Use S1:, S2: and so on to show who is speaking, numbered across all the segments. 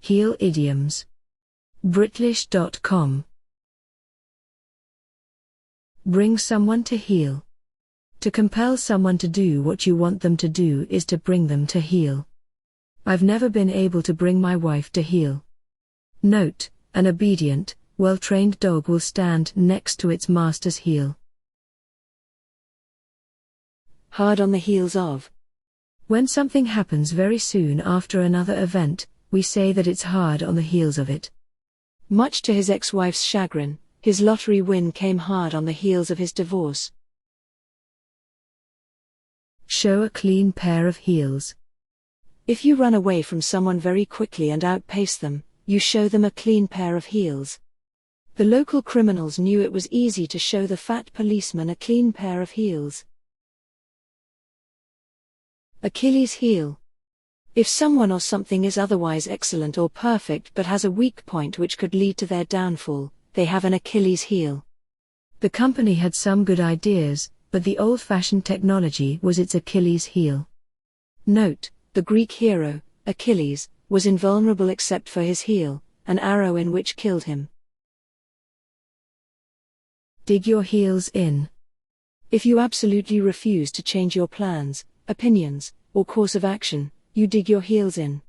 S1: Heal idioms. Britlish.com. Bring someone to heal. To compel someone to do what you want them to do is to bring them to heal. I've never been able to bring my wife to heal. Note: an obedient, well-trained dog will stand next to its master's heel. Hard on the heels of. When something happens very soon after another event, we say that it's hard on the heels of it. Much to his ex-wife's chagrin, his lottery win came hard on the heels of his divorce. Show a clean pair of heels. If you run away from someone very quickly and outpace them, you show them a clean pair of heels. The local criminals knew it was easy to show the fat policeman a clean pair of heels. Achilles heel. If someone or something is otherwise excellent or perfect but has a weak point which could lead to their downfall, they have an Achilles heel. The company had some good ideas, but the old-fashioned technology was its Achilles heel. Note: the Greek hero, Achilles, was invulnerable except for his heel, an arrow in which killed him. Dig your heels in. If you absolutely refuse to change your plans, opinions, or course of action, you dig your heels in.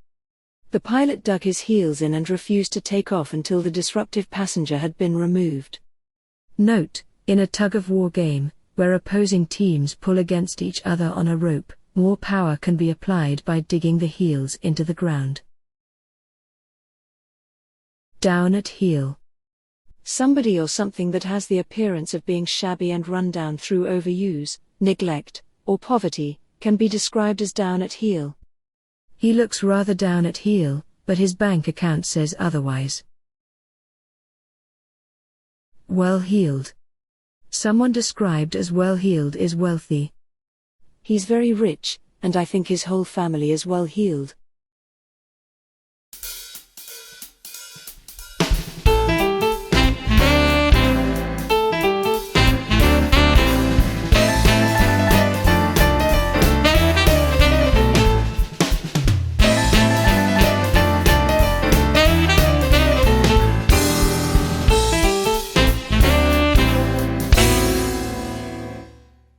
S1: The pilot dug his heels in and refused to take off until the disruptive passenger had been removed. Note: in a tug-of-war game, where opposing teams pull against each other on a rope, more power can be applied by digging the heels into the ground. Down at heel. Somebody or something that has the appearance of being shabby and run down through overuse, neglect, or poverty, can be described as down at heel. He looks rather down at heel, but his bank account says otherwise. Well-heeled. Someone described as well-heeled is wealthy. He's very rich, and I think his whole family is well-heeled.